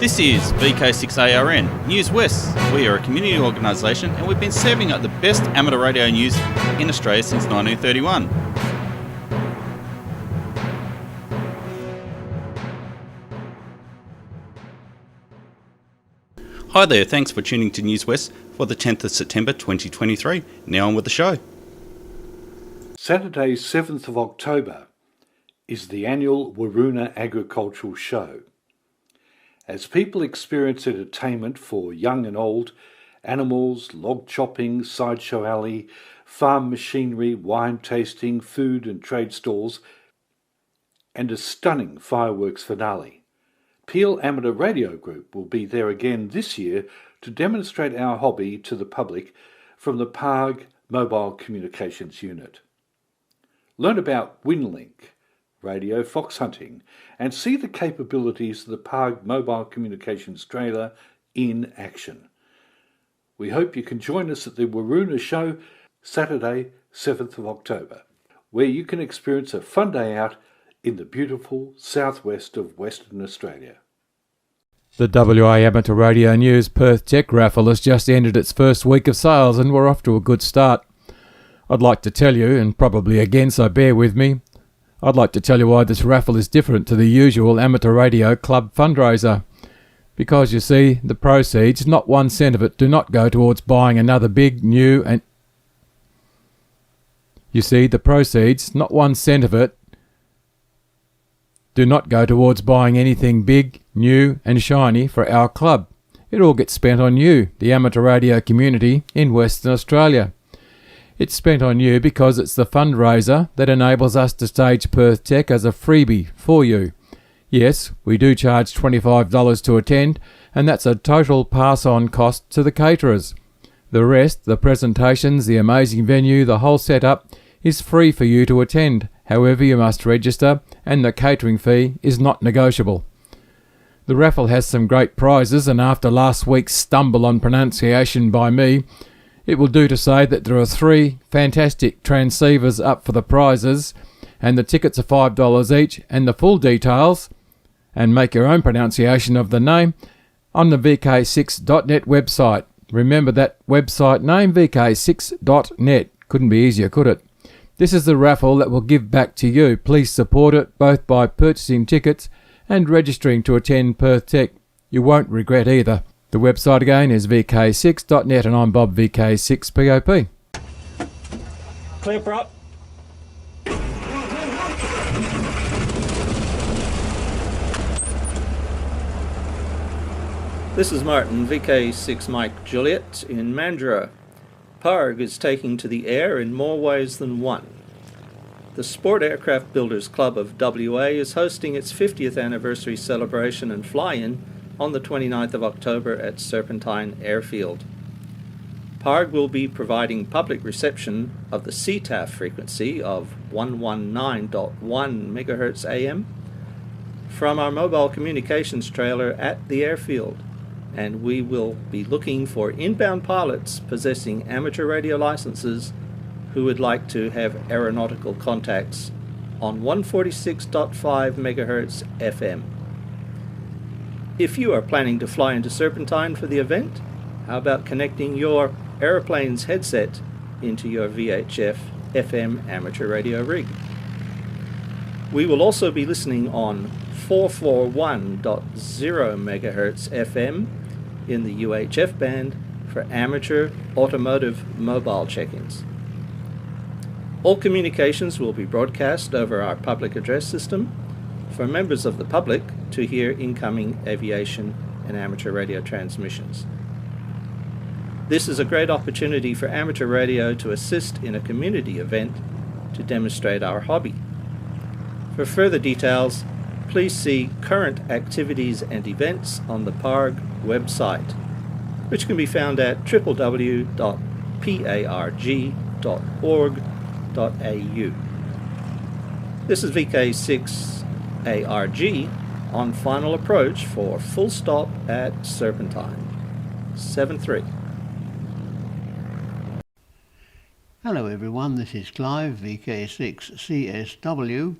This is VK6ARN, Newswest. We are a community organisation and we've been serving up the best amateur radio news in Australia since 1931. Hi there, thanks for tuning to Newswest for the 10th of September 2023. Now on with the show. Saturday, 7th of October is the annual Waroona Agricultural Show. As people experience entertainment for young and old, animals, log chopping, sideshow alley, farm machinery, wine tasting, food and trade stalls, and a stunning fireworks finale, Peel Amateur Radio Group will be there again this year to demonstrate our hobby to the public from the PARG Mobile Communications Unit. Learn about WinLink, radio fox hunting, and see the capabilities of the PARG Mobile Communications trailer in action. We hope you can join us at the Waroona Show Saturday, 7th of October, where you can experience a fun day out in the beautiful southwest of Western Australia. The WA Amateur Radio News Perth Tech Raffle has just ended its first week of sales and we're off to a good start. I'd like to tell you, and probably again, so bear with me, I'd like to tell you why this raffle is different to the usual amateur radio club fundraiser. Because you see, the proceeds, not 1 cent of it, do not go towards buying another big, new and... You see, the proceeds, not 1 cent of it, do not go towards buying anything big, new and shiny for our club. It all gets spent on you, the amateur radio community in Western Australia. It's spent on you because it's the fundraiser that enables us to stage Perth Tech as a freebie for you. Yes, we do charge $25 to attend, and that's a total pass-on cost to the caterers. The rest, the presentations, the amazing venue, the whole setup, is free for you to attend. However, you must register, and the catering fee is not negotiable. The raffle has some great prizes, and after last week's stumble on pronunciation by me, it will do to say that there are 3 fantastic transceivers up for the prizes, and the tickets are $5 each, and the full details, and make your own pronunciation of the name, on the VK6.net website. Remember that website name, VK6.net. Couldn't be easier, could it? This is the raffle that will give back to you. Please support it both by purchasing tickets and registering to attend Perth Tech. You won't regret either. The website again is vk6.net and I'm Bob, VK6POP. Clear prop. This is Martin, VK6 Mike Juliet in Mandurah. PARG is taking to the air in more ways than one. The Sport Aircraft Builders Club of WA is hosting its 50th anniversary celebration and fly-in on the 29th of October at Serpentine Airfield. PARG will be providing public reception of the CTAF frequency of 119.1 MHz AM from our mobile communications trailer at the airfield, and we will be looking for inbound pilots possessing amateur radio licenses who would like to have aeronautical contacts on 146.5 MHz FM. If you are planning to fly into Serpentine for the event, how about connecting your aeroplane's headset into your VHF FM amateur radio rig? We will also be listening on 441.0 MHz FM in the UHF band for amateur automotive mobile check-ins. All communications will be broadcast over our public address system for members of the public to hear incoming aviation and amateur radio transmissions. This is a great opportunity for amateur radio to assist in a community event to demonstrate our hobby. For further details, please see current activities and events on the PARG website, which can be found at www.parg.org.au. This is VK6ARG on final approach for full stop at Serpentine. 7-3. Hello everyone, this is Clive, VK6CSW,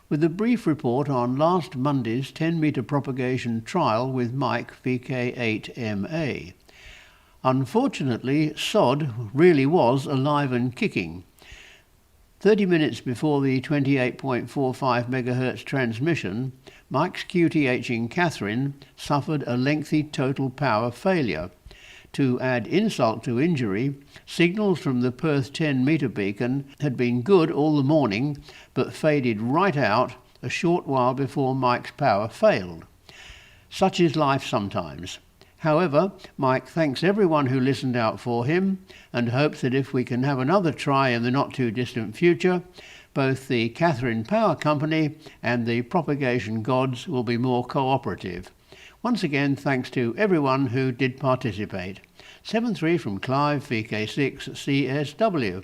with a brief report on last Monday's 10-metre propagation trial with Mike VK8MA. Unfortunately, Sod really was alive and kicking. 30 minutes before the 28.45 MHz transmission, Mike's QTH in Catherine suffered a lengthy total power failure. To add insult to injury, signals from the Perth 10-metre beacon had been good all the morning, but faded right out a short while before Mike's power failed. Such is life sometimes. However, Mike thanks everyone who listened out for him and hopes that if we can have another try in the not-too-distant future, both the Catherine Power Company and the propagation gods will be more cooperative. Once again, thanks to everyone who did participate. 7-3 from Clive, VK6CSW.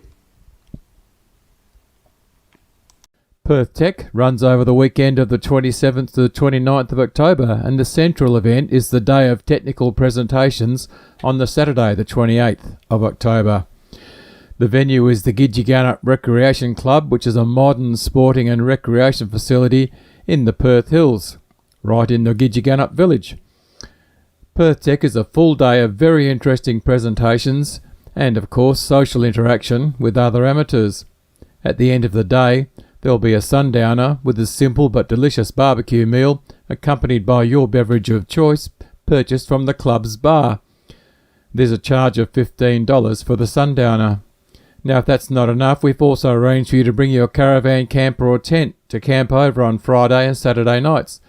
Perth Tech runs over the weekend of the 27th to the 29th of October, and the central event is the day of technical presentations on the Saturday the 28th of October. The venue is the Gidgegannup Recreation Club, which is a modern sporting and recreation facility in the Perth Hills, right in the Gidgegannup village. Perth Tech is a full day of very interesting presentations and, of course, social interaction with other amateurs. At the end of the day, there'll be a sundowner with a simple but delicious barbecue meal accompanied by your beverage of choice purchased from the club's bar. There's a charge of $15 for the sundowner. Now, if that's not enough, we've also arranged for you to bring your caravan, camper or tent to camp over on Friday and Saturday nights.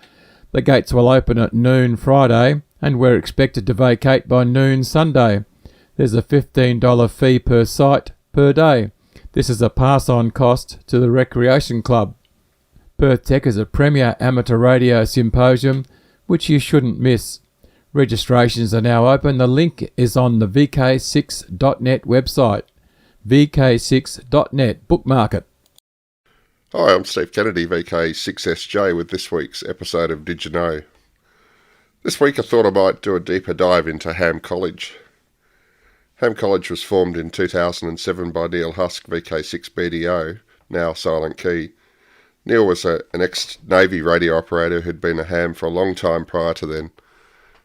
The gates will open at noon Friday and we're expected to vacate by noon Sunday. There's a $15 fee per site per day. This is a pass-on cost to the Recreation Club. Perth Tech is a premier amateur radio symposium which you shouldn't miss. Registrations are now open. The link is on the vk6.net website. vk6.net. Bookmark it. Hi, I'm Steve Kennedy, VK6SJ, with this week's episode of Did You Know? This week I thought I might do a deeper dive into Ham College. Ham College was formed in 2007 by Neil Husk, VK6BDO, now Silent Key. Neil was an ex-Navy radio operator who'd been a ham for a long time prior to then.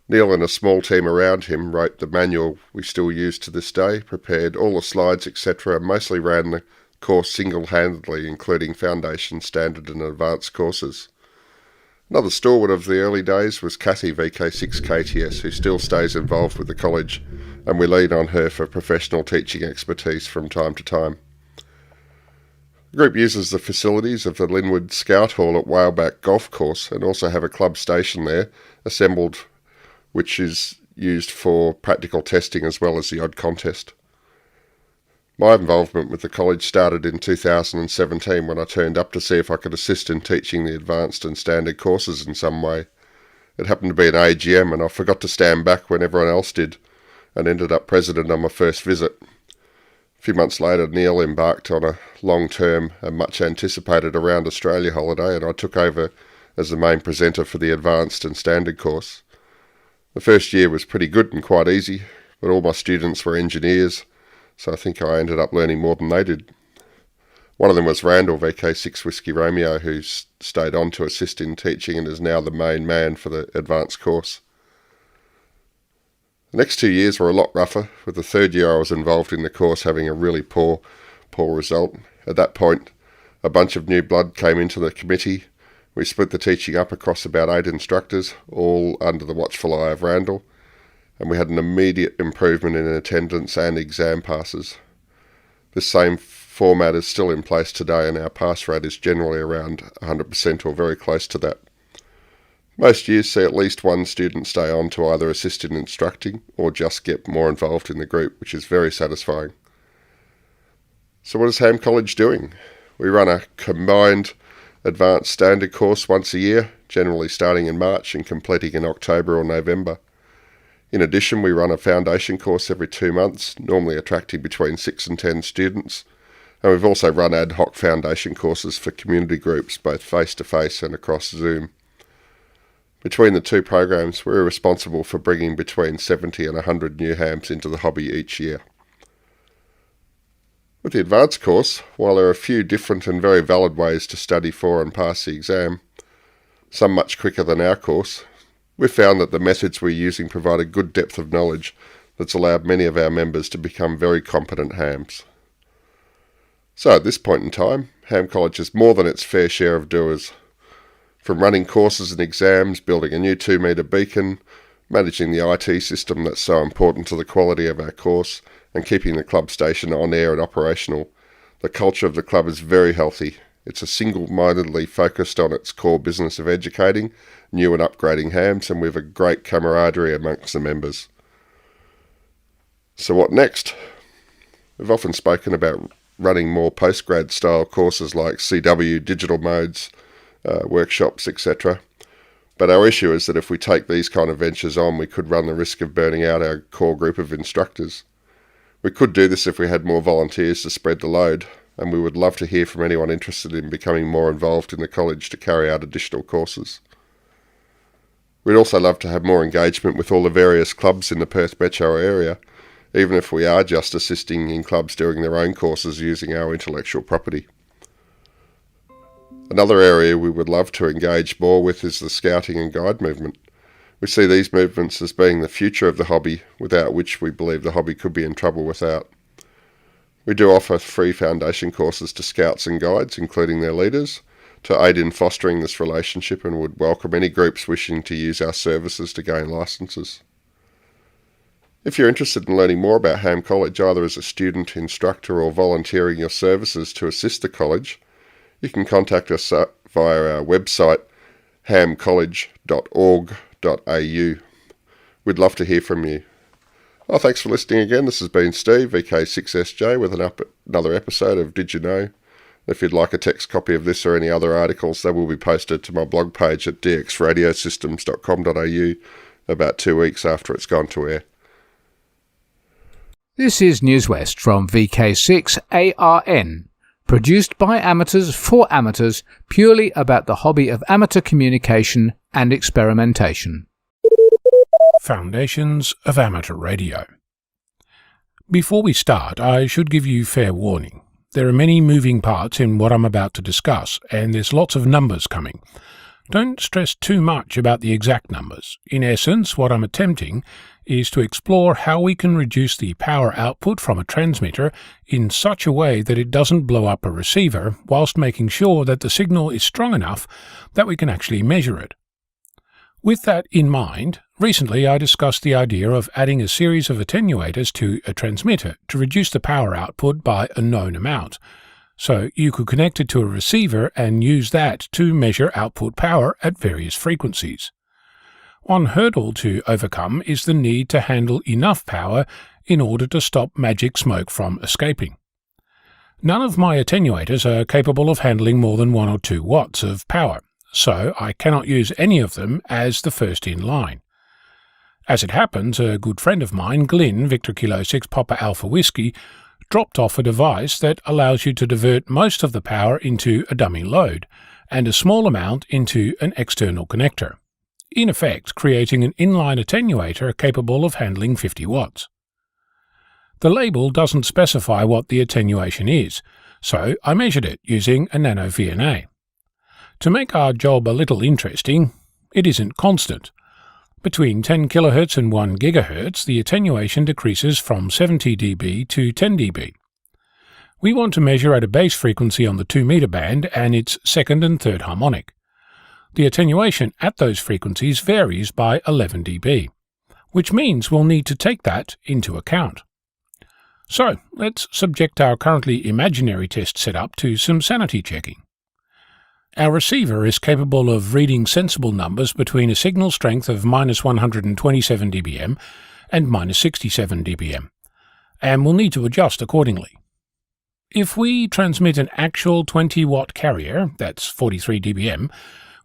Neil and a small team around him wrote the manual we still use to this day, prepared all the slides, etc., and mostly ran the course single-handedly, including foundation, standard and advanced courses. Another stalwart of the early days was Kathy, VK6KTS, who still stays involved with the college, and we lean on her for professional teaching expertise from time to time. The group uses the facilities of the Linwood Scout Hall at Whaleback Golf Course and also have a club station there, assembled, which is used for practical testing as well as the odd contest. My involvement with the college started in 2017 when I turned up to see if I could assist in teaching the advanced and standard courses in some way. It happened to be an AGM and I forgot to stand back when everyone else did and ended up president on my first visit. A few months later, Neil embarked on a long-term and much-anticipated around Australia holiday and I took over as the main presenter for the advanced and standard course. The first year was pretty good and quite easy, but all my students were engineers, so I think I ended up learning more than they did. One of them was Randall, VK6 Whiskey Romeo, who stayed on to assist in teaching and is now the main man for the advanced course. The next 2 years were a lot rougher, with the third year I was involved in the course having a really poor result. At that point, a bunch of new blood came into the committee. We split the teaching up across about 8 instructors, all under the watchful eye of Randall, and we had an immediate improvement in attendance and exam passes. This same format is still in place today and our pass rate is generally around 100% or very close to that. Most years see at least one student stay on to either assist in instructing or just get more involved in the group, which is very satisfying. So what is Ham College doing? We run a combined advanced standard course once a year, generally starting in March and completing in October or November. In addition, we run a foundation course every 2 months, normally attracting between 6 and 10 students, and we've also run ad hoc foundation courses for community groups, both face-to-face and across Zoom. Between the two programs, we're responsible for bringing between 70 and 100 new hams into the hobby each year. With the advanced course, while there are a few different and very valid ways to study for and pass the exam, some much quicker than our course, we've found that the methods we're using provide a good depth of knowledge that's allowed many of our members to become very competent hams. So at this point in time, Ham College has more than its fair share of doers. From running courses and exams, building a new 2-metre beacon, managing the IT system that's so important to the quality of our course, and keeping the club station on air and operational, the culture of the club is very healthy. It's a single-mindedly focused on its core business of educating, new and upgrading hams, and we have a great camaraderie amongst the members. So what next? We've often spoken about running more postgrad style courses like CW, digital modes, workshops, etc. But our issue is that if we take these kind of ventures on, we could run the risk of burning out our core group of instructors. We could do this if we had more volunteers to spread the load, and we would love to hear from anyone interested in becoming more involved in the college to carry out additional courses. We'd also love to have more engagement with all the various clubs in the Perth metro area, even if we are just assisting in clubs doing their own courses using our intellectual property. Another area we would love to engage more with is the scouting and guide movement. We see these movements as being the future of the hobby, without which we believe the hobby could be in trouble without. We do offer free foundation courses to scouts and guides, including their leaders, to aid in fostering this relationship, and would welcome any groups wishing to use our services to gain licences. If you're interested in learning more about Ham College, either as a student, instructor or volunteering your services to assist the college, you can contact us via our website hamcollege.org.au. We'd love to hear from you. Thanks for listening again. This has been Steve, VK6SJ, with another episode of Did You Know? If you'd like a text copy of this or any other articles, they will be posted to my blog page at dxradiosystems.com.au about 2 weeks after it's gone to air. This is Newswest from VK6ARN, produced by amateurs for amateurs, purely about the hobby of amateur communication and experimentation. Foundations of Amateur Radio. Before we start, I should give you fair warning. There are many moving parts in what I'm about to discuss, and there's lots of numbers coming. Don't stress too much about the exact numbers. In essence, what I'm attempting is to explore how we can reduce the power output from a transmitter in such a way that it doesn't blow up a receiver, whilst making sure that the signal is strong enough that we can actually measure it. With that in mind, recently I discussed the idea of adding a series of attenuators to a transmitter to reduce the power output by a known amount, so you could connect it to a receiver and use that to measure output power at various frequencies. One hurdle to overcome is the need to handle enough power in order to stop magic smoke from escaping. None of my attenuators are capable of handling more than 1 or 2 watts of power, so I cannot use any of them as the first in line. As it happens, a good friend of mine, Glyn, Victor Kilo 6 Papa Alpha Whiskey, dropped off a device that allows you to divert most of the power into a dummy load, and a small amount into an external connector, in effect creating an inline attenuator capable of handling 50 watts. The label doesn't specify what the attenuation is, so I measured it using a nano VNA. To make our job a little interesting, it isn't constant. Between 10 kHz and 1 GHz, the attenuation decreases from 70 dB to 10 dB. We want to measure at a base frequency on the 2-meter band and its second and third harmonic. The attenuation at those frequencies varies by 11 dB, which means we'll need to take that into account. So, let's subject our currently imaginary test setup to some sanity checking. Our receiver is capable of reading sensible numbers between a signal strength of -127 dBm and -67 dBm, and will need to adjust accordingly. If we transmit an actual 20-watt carrier, that's 43 dBm,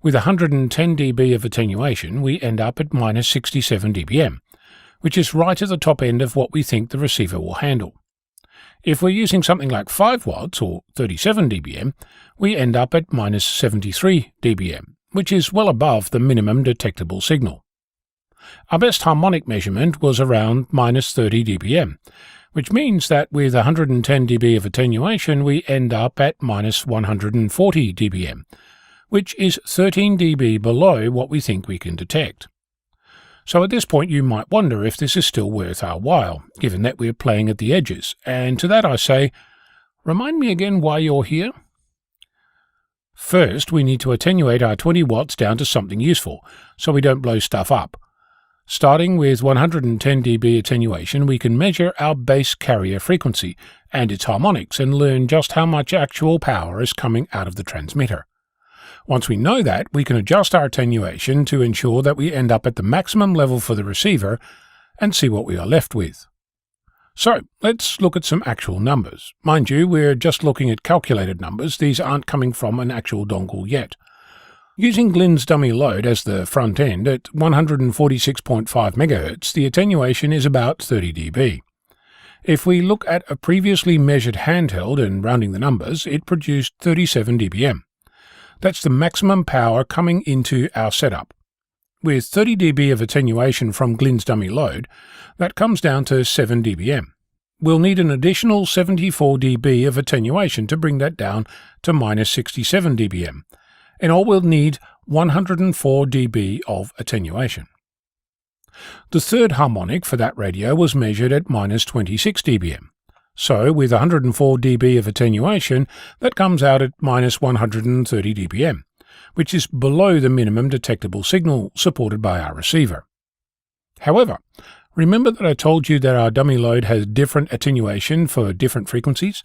with 110 dB of attenuation, we end up at -67 dBm, which is right at the top end of what we think the receiver will handle. If we're using something like 5 watts, or 37 dBm, we end up at -73 dBm, which is well above the minimum detectable signal. Our best harmonic measurement was around -30 dBm, which means that with 110 dB of attenuation we end up at minus 140 dBm, which is 13 dB below what we think we can detect. So at this point you might wonder if this is still worth our while, given that we're playing at the edges, and to that I say, remind me again why you're here? First, we need to attenuate our 20 watts down to something useful, so we don't blow stuff up. Starting with 110 dB attenuation, we can measure our base carrier frequency and its harmonics and learn just how much actual power is coming out of the transmitter. Once we know that, we can adjust our attenuation to ensure that we end up at the maximum level for the receiver and see what we are left with. So, let's look at some actual numbers. Mind you, we're just looking at calculated numbers. These aren't coming from an actual dongle yet. Using Glynn's dummy load as the front end at 146.5 MHz, the attenuation is about 30 dB. If we look at a previously measured handheld and rounding the numbers, it produced 37 dBm. That's the maximum power coming into our setup. With 30 dB of attenuation from Glynn's dummy load, that comes down to 7 dBm. We'll need an additional 74 dB of attenuation to bring that down to minus 67 dBm. In all, we'll need 104 dB of attenuation. The third harmonic for that radio was measured at minus 26 dBm. So, with 104 dB of attenuation, that comes out at minus 130 dBm, which is below the minimum detectable signal supported by our receiver. However, remember that I told you that our dummy load has different attenuation for different frequencies?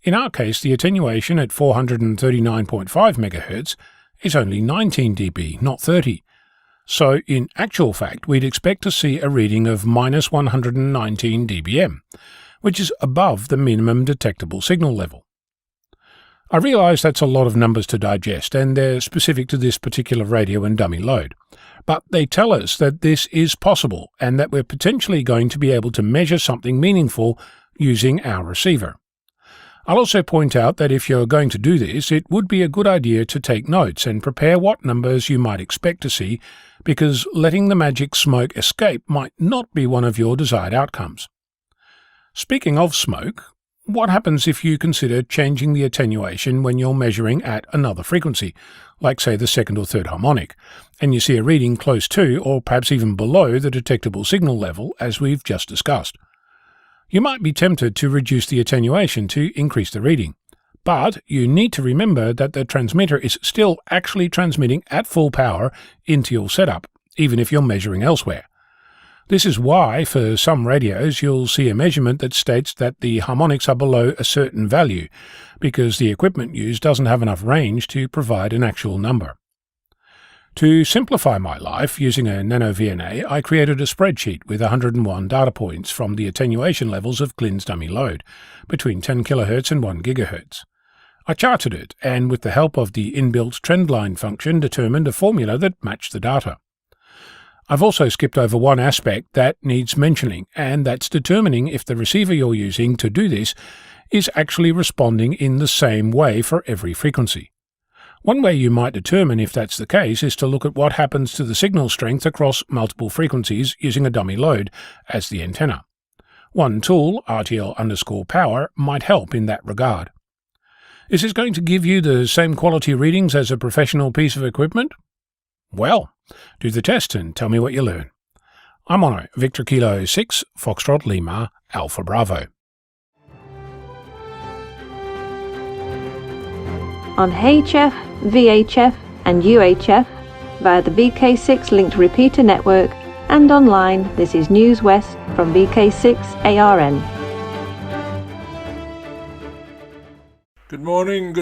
In our case, the attenuation at 439.5 MHz is only 19 dB, not 30. So, in actual fact, we'd expect to see a reading of minus 119 dBm, which is above the minimum detectable signal level. I realise that's a lot of numbers to digest, and they're specific to this particular radio and dummy load, but they tell us that this is possible and that we're potentially going to be able to measure something meaningful using our receiver. I'll also point out that if you're going to do this, it would be a good idea to take notes and prepare what numbers you might expect to see, because letting the magic smoke escape might not be one of your desired outcomes. Speaking of smoke, what happens if you consider changing the attenuation when you're measuring at another frequency, like say the second or third harmonic, and you see a reading close to or perhaps even below the detectable signal level as we've just discussed? You might be tempted to reduce the attenuation to increase the reading, but you need to remember that the transmitter is still actually transmitting at full power into your setup, even if you're measuring elsewhere. This is why, for some radios, you'll see a measurement that states that the harmonics are below a certain value, because the equipment used doesn't have enough range to provide an actual number. To simplify my life, using a nano VNA, I created a spreadsheet with 101 data points from the attenuation levels of Glynn's dummy load, between 10 kHz and 1 GHz. I charted it, and with the help of the inbuilt trendline function, determined a formula that matched the data. I've also skipped over one aspect that needs mentioning, and that's determining if the receiver you're using to do this is actually responding in the same way for every frequency. One way you might determine if that's the case is to look at what happens to the signal strength across multiple frequencies using a dummy load as the antenna. One tool, RTL_power, might help in that regard. Is this going to give you the same quality readings as a professional piece of equipment? Well, do the test and tell me what you learn. I'm Mono, Victor Kilo 6, Foxtrot Lima, Alpha Bravo. On HF, VHF and UHF via the VK6 linked repeater network, and online, this is Newswest from VK6ARN. Good morning,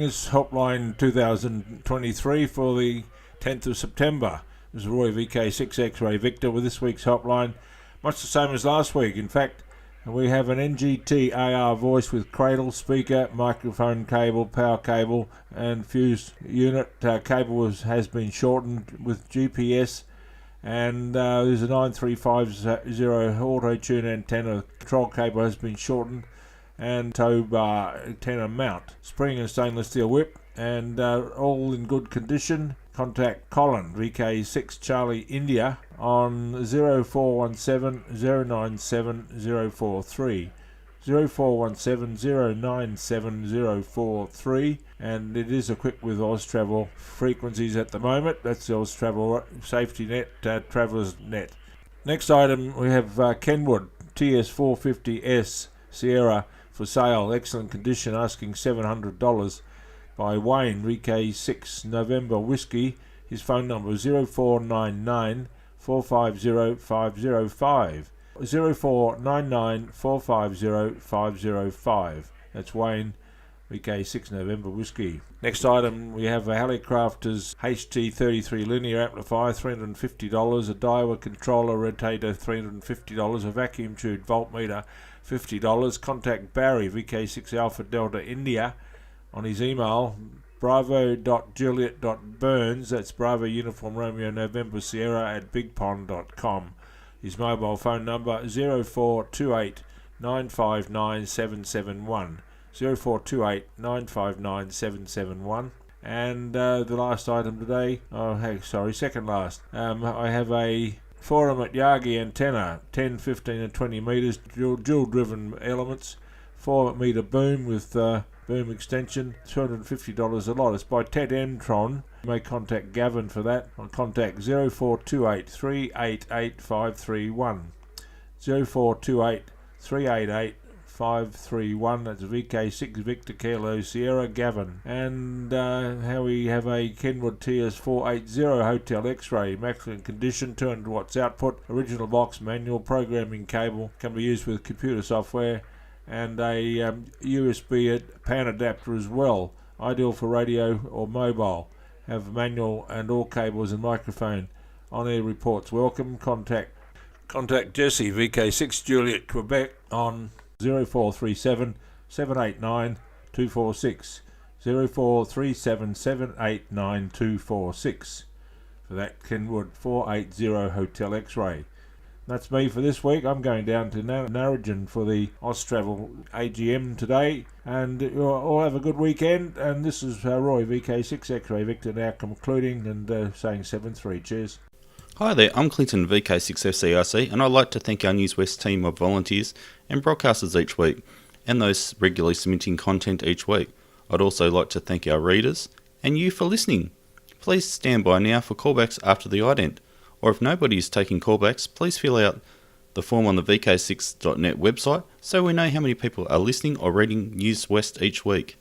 it's Helpline 2023 for the 10th of September. This is Roy VK6 X-Ray Victor with this week's Helpline, much the same as last week. In fact, we have an NGT AR voice with cradle, speaker, microphone cable, power cable and fuse unit. Cable has been shortened with GPS, and there's a 9350 auto-tune antenna. Control cable has been shortened, and tow bar antenna mount. Spring and stainless steel whip, and all in good condition. contact Colin, VK6 Charlie India, on 0417 097 043. 0417 097 043, and it is equipped with Austravel frequencies at the moment. That's the Austravel Safety Net, Travellers Net. Next item, we have Kenwood TS450S Sierra for sale, excellent condition, asking $700 by Wayne, VK6 November Whiskey. His phone number is 0499 450 505. 0499 450 505. That's Wayne, VK6 November Whiskey. Next item, we have a Hallicrafters HT33 linear amplifier, $350, a Daiwa controller rotator, $350, a vacuum tube voltmeter, $50. Contact Barry, VK6 Alpha Delta India, on his email, bravo.juliet.burns, that's Bravo Uniform Romeo November Sierra at bigpond.com. His mobile phone number 0428 959 771. 0428 959 771. And the last item today, second last. I have a Forum at Yagi antenna, 10, 15 and 20 metres, dual driven elements, 4 metre boom with boom extension, $250 a lot. It's by Ted Entron. You may contact Gavin for that. On contact 0428 388 531. 0428 388 531. That's VK6 Victor Kilo Sierra Gavin. And how we have a Kenwood TS480 Hotel X-ray, excellent condition, 200 watts output, original box, manual, programming cable, can be used with computer software, and a USB pan adapter as well, ideal for radio or mobile. Have manual and all cables and microphone. On-air reports welcome. Contact Jesse, VK6 Juliet Quebec, on 0437 789 246. 0437 789 246 for that Kenwood 480 Hotel X-ray. That's me for this week. I'm going down to Narrogin for the Austravel AGM today, and you all have a good weekend. And this is Roy, VK6 X-Ray Victor, now concluding and saying 7-3. Cheers. Hi there, I'm Clinton, VK6FCRC, and I'd like to thank our Newswest team of volunteers and broadcasters each week, and those regularly submitting content each week. I'd also like to thank our readers and you for listening. Please stand by now for callbacks after the ident, or if nobody is taking callbacks, please fill out the form on the vk6.net website so we know how many people are listening or reading Newswest each week.